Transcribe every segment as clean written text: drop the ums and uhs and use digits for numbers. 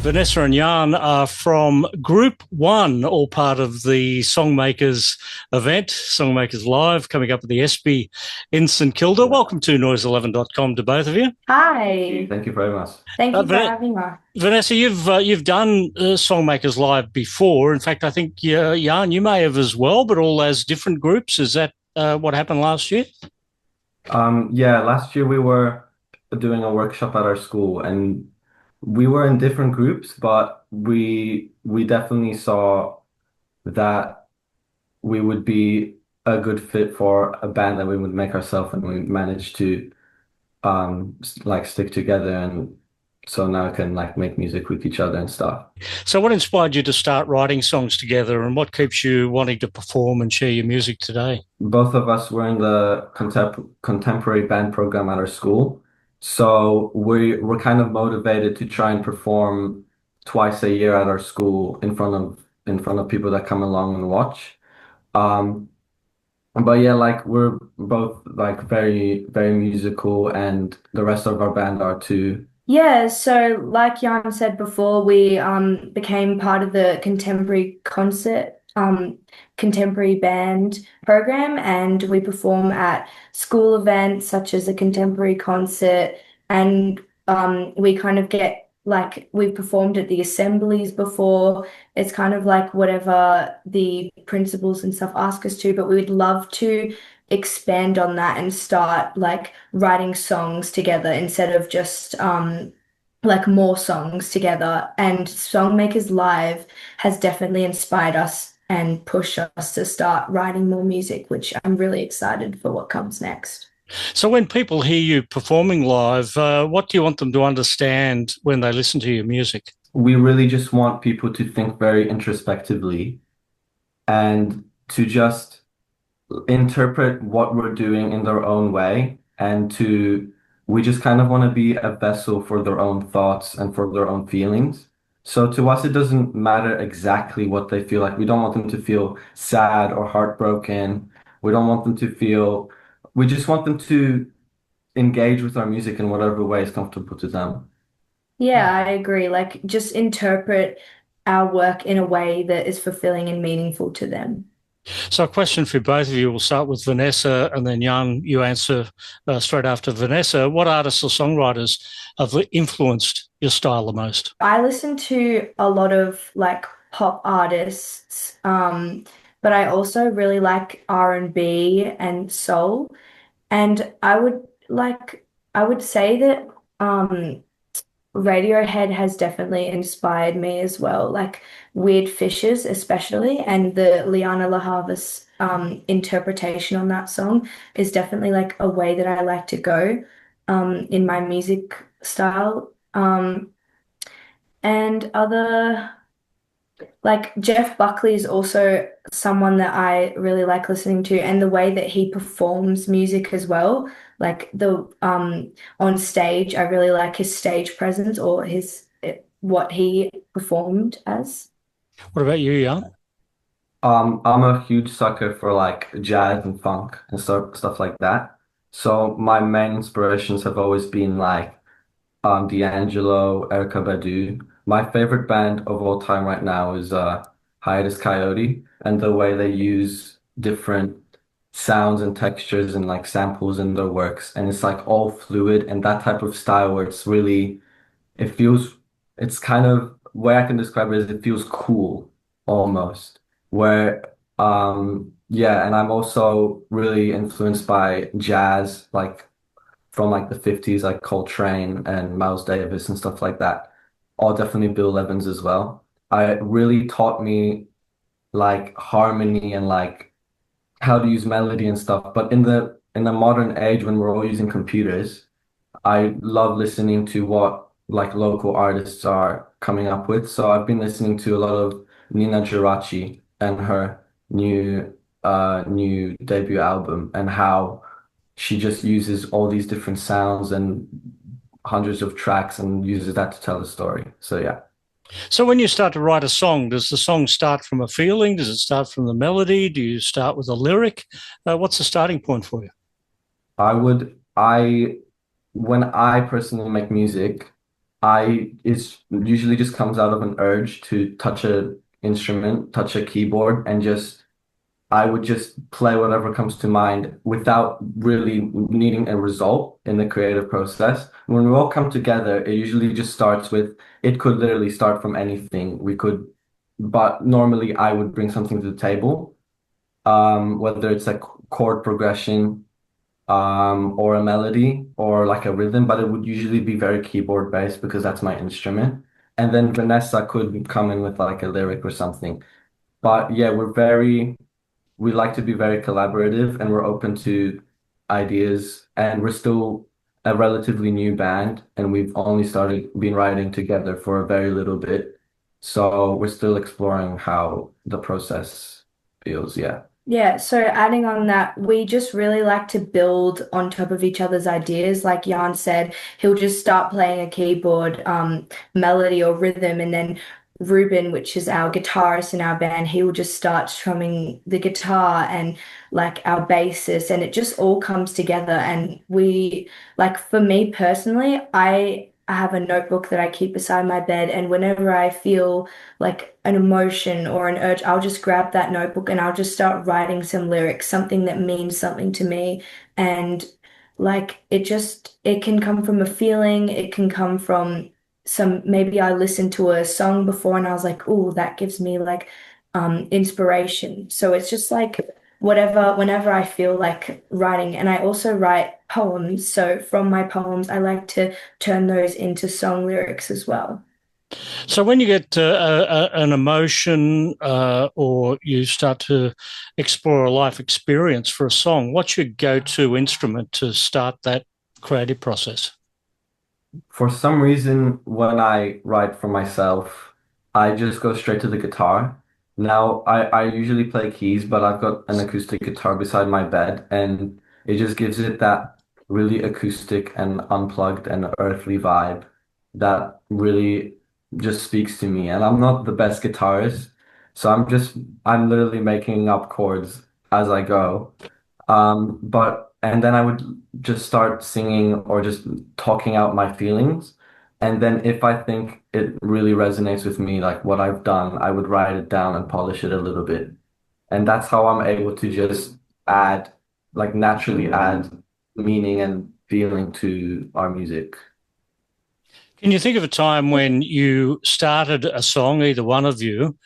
Vanessa and Jan are from Group 1, all part of the SongMakers event, SongMakers Live, coming up at the Espy in St Kilda. Welcome to noise11.com to both of you. Hi. Thank you very much. Thank you for having us. Vanessa, you've done SongMakers Live before. In fact, I think, Jan, you may have as well, but all as different groups. Is that what happened last year? Yeah, last year we were doing a workshop at our school, and we were in different groups, but we definitely saw that we would be a good fit for a band that we would make ourselves, and we managed to stick together, and so now we can make music with each other and stuff. So what inspired you to start writing songs together, and what keeps you wanting to perform and share your music today? Both of us were in the contemporary band program at our school. So we're kind of motivated to try and perform twice a year at our school in front of people that come along and watch. But yeah, we're both very, very musical, and the rest of our band are too. Yeah, so like Jan said before, we became part of the contemporary band program, and we perform at school events such as a contemporary concert, and we kind of get we've performed at the assemblies before. It's kind of like whatever the principals and stuff ask us to, but we would love to expand on that and start writing songs together instead of just more songs together. And SongMakers Live has definitely inspired us and pushed us to start writing more music, which I'm really excited for what comes next. So when people hear you performing live, what do you want them to understand when they listen to your music? We really just want people to think very introspectively and to just interpret what we're doing in their own way, and we just kind of want to be a vessel for their own thoughts and for their own feelings. So to us, it doesn't matter exactly what they feel like. We don't want them to feel sad or heartbroken. We don't want them to feel, we just want them to engage with our music in whatever way is comfortable to them. Yeah, I agree. Just interpret our work in a way that is fulfilling and meaningful to them. So a question for both of you. We'll start with Vanessa, and then Jan, you answer straight after Vanessa. What artists or songwriters have influenced your style the most? I listen to a lot of pop artists, but I also really like R&B and soul. And I would say that Radiohead has definitely inspired me as well, Weird Fishes especially, and the Liana La Havas interpretation on that song is definitely a way that I like to go in my music style. And other Jeff Buckley is also someone that I really like listening to, and the way that he performs music as well. On stage, I really like his stage presence or what he performed as. What about you, Jan? I'm a huge sucker for jazz and funk and stuff like that. So my main inspirations have always been D'Angelo, Erykah Badu. My favorite band of all time right now is Hiatus Coyote, and the way they use different sounds and textures and samples in their works, and it's all fluid, and that type of style where it's kind of, way I can describe it is it feels cool almost, where yeah. And I'm also really influenced by jazz, from the 50s, Coltrane and Miles Davis and stuff like that. Or definitely Bill Evans as well. It really taught me harmony and how to use melody and stuff. But in the modern age, when we're all using computers, I love listening to what local artists are coming up with. So I've been listening to a lot of Nina Geraci and her new debut album, and how she just uses all these different sounds and hundreds of tracks and uses that to tell a story. So yeah. So when you start to write a song, does the song start from a feeling? Does it start from the melody? Do you start with a lyric? What's the starting point for you? I would I when I personally make music, it's usually just comes out of an urge to touch a instrument, touch a keyboard, and just I would just play whatever comes to mind without really needing a result in the creative process. When we all come together, it usually just starts with, it could literally start from anything. But normally I would bring something to the table, whether it's a chord progression, or a melody or like a rhythm, but it would usually be very keyboard based because that's my instrument. And then Vanessa could come in with like a lyric or something. But yeah, we like to be very collaborative and we're open to ideas and we're still a relatively new band and we've only started been writing together for a very little bit. So we're still exploring how the process feels. Yeah. Yeah, so adding on that, we just really like to build on top of each other's ideas. Like Jan said, he'll just start playing a keyboard melody or rhythm, and then Ruben, which is our guitarist in our band, he will just start strumming the guitar and like our bassist, and it just all comes together. And we, like for me personally, I have a notebook that I keep beside my bed, and whenever I feel like an emotion or an urge, I'll just grab that notebook and I'll just start writing some lyrics, something that means something to me. And like it can come from a feeling, it can come from maybe I listened to a song before and I was like, oh, that gives me like inspiration. So it's just like whenever I feel like writing, and I also write poems. So from my poems, I like to turn those into song lyrics as well. So when you get an emotion or you start to explore a life experience for a song, what's your go-to instrument to start that creative process? For some reason, when I write for myself, I just go straight to the guitar. Now, I usually play keys, but I've got an acoustic guitar beside my bed, and it just gives it that really acoustic and unplugged and earthly vibe that really just speaks to me. And I'm not the best guitarist, so I'm literally making up chords as I go. And then I would just start singing or just talking out my feelings. And then if I think it really resonates with me, like what I've done, I would write it down and polish it a little bit. And that's how I'm able to just add, like naturally add meaning and feeling to our music. Can you think of a time when you started a song, either one of you,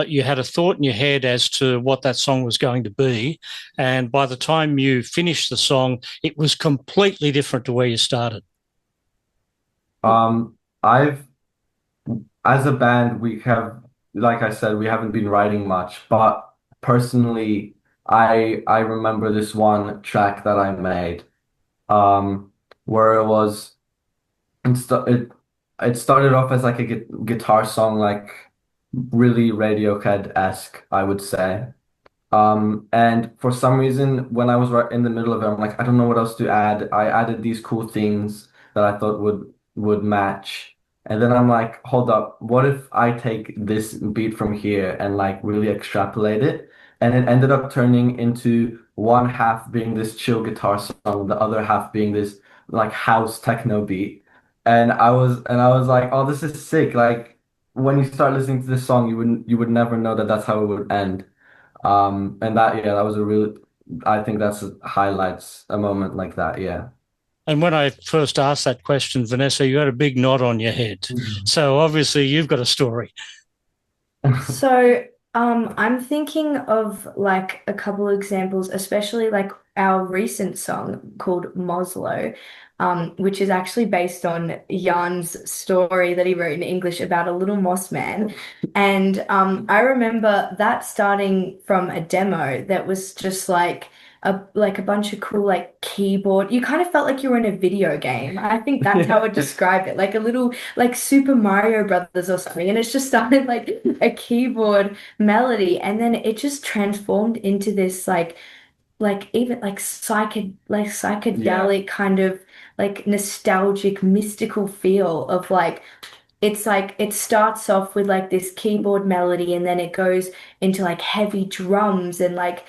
you had a thought in your head as to what that song was going to be, and by the time you finished the song, it was completely different to where you started? I've As a band, like I said, we haven't been writing much, but personally, I remember this one track that I made, where it, sta- it it started off as like a guitar song, like really Radiohead-esque, I would say. And for some reason, when I was right in the middle of it, I'm like, I don't know what else to add. I added these cool things that I thought would match. And then I'm like, hold up, what if I take this beat from here and like really extrapolate it? And it ended up turning into one half being this chill guitar song, the other half being this like house techno beat. And I was like, oh, this is sick. Like when you start listening to this song, you would never know that that's how it would end. And that was a real, I think that's highlights a moment like that. Yeah. And when I first asked that question, Vanessa, you had a big nod on your head. Mhm. So obviously you've got a story. So, I'm thinking of like a couple of examples, especially like our recent song called Moslow, which is actually based on Jan's story that he wrote in English about a little moss man. And I remember that starting from a demo that was just like a bunch of cool like keyboard. You kind of felt like you were in a video game. I think that's how I would describe it, like a little like Super Mario Brothers or something. And it's just started like a keyboard melody, and then it just transformed into this like even like Yeah. psychedelic kind of like nostalgic mystical feel of like it's like it starts off with like this keyboard melody and then it goes into like heavy drums and like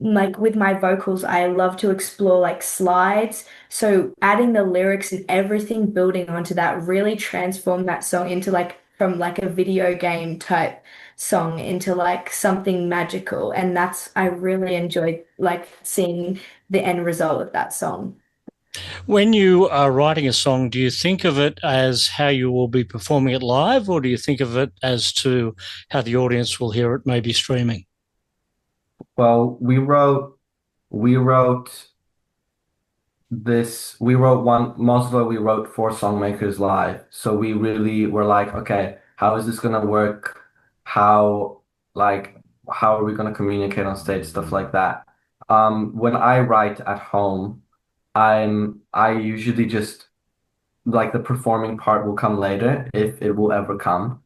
like with my vocals, I love to explore like slides. So adding the lyrics and everything building onto that really transformed that song into like from like a video game type song into like something magical. And that's I really enjoyed like seeing the end result of that song. When you are writing a song, do you think of it as how you will be performing it live, or do you think of it as to how the audience will hear it, maybe streaming? Well, we wrote this, we wrote one, most of it we wrote for Songmakers Live. So we really were like, okay, how is this gonna work? How, like, how are we gonna communicate on stage, stuff like that. When I write at home, I usually just like the performing part will come later if it will ever come.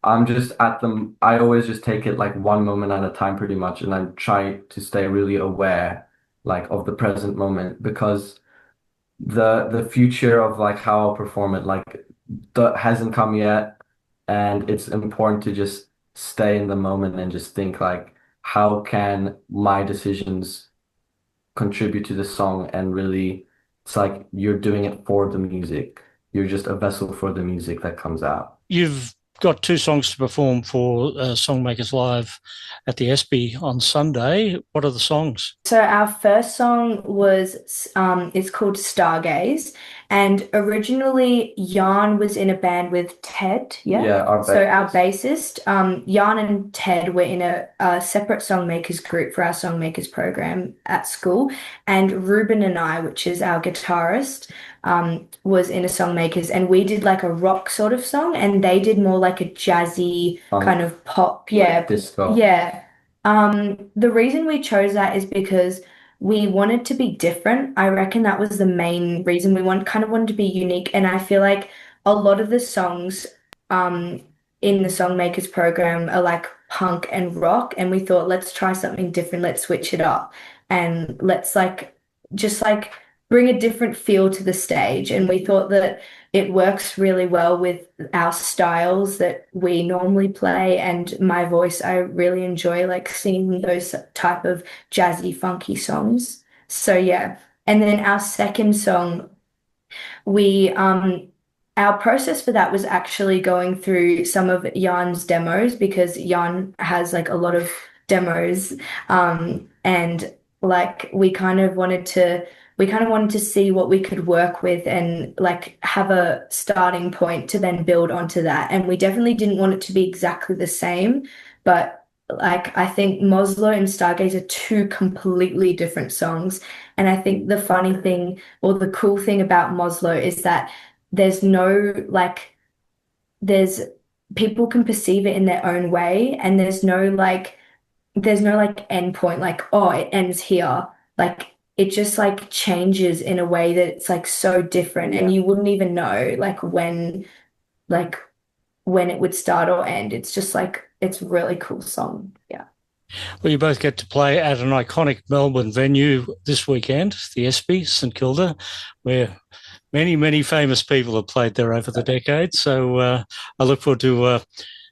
I'm just at the, I always just take it like one moment at a time pretty much, and I try to stay really aware like of the present moment because the future of like how I'll perform it like that hasn't come yet, and it's important to just stay in the moment and just think like how can my decisions contribute to the song, and really it's like you're doing it for the music. You're just a vessel for the music that comes out. You've got two songs to perform for Songmakers Live at the Espy on Sunday. What are the songs? So our first song was it's called Stargaze, and originally Jan was in a band with Ted, yeah. Yeah, our So our bassist. bassist, Jan and Ted were in a separate Songmakers group for our Songmakers program at school, and Ruben and I, which is our guitarist, was in a Songmakers, and we did like a rock sort of song, and they did more like a jazzy kind of pop, yeah, Like disco. yeah. The reason we chose that is because we wanted to be different. I reckon that was the main reason we kind of wanted to be unique. And I feel like a lot of the songs um in the Songmakers program are like punk and rock, and we thought let's try something different, let's switch it up and let's like just like bring a different feel to the stage. And we thought that it works really well with our styles that we normally play and my voice. I really enjoy like singing those type of jazzy, funky songs. So yeah. And then our second song, we our process for that was actually going through some of Jan's demos because Jan has like a lot of demos. And like we kind of wanted to see what we could work with and like have a starting point to then build onto that. And we definitely didn't want it to be exactly the same, but like I think Moslow and Stargaze are two completely different songs. And I think the funny thing or the cool thing about Moslow is that there's no like there's people can perceive it in their own way, and there's no like end point like oh it ends here. Like it just like changes in a way that it's like so different, and you wouldn't even know like when it would start or end. It's just like it's a really cool song. Yeah. Well, you both get to play at an iconic Melbourne venue this weekend, the Espy, St Kilda, where many, many famous people have played there over the decades. So I look forward to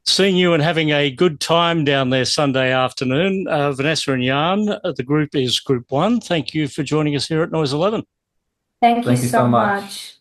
seeing you and having a good time down there Sunday afternoon. Vanessa and Jan, the group is Group 1. Thank you for joining us here at Noise 11. Thank you Thank you so so much. much.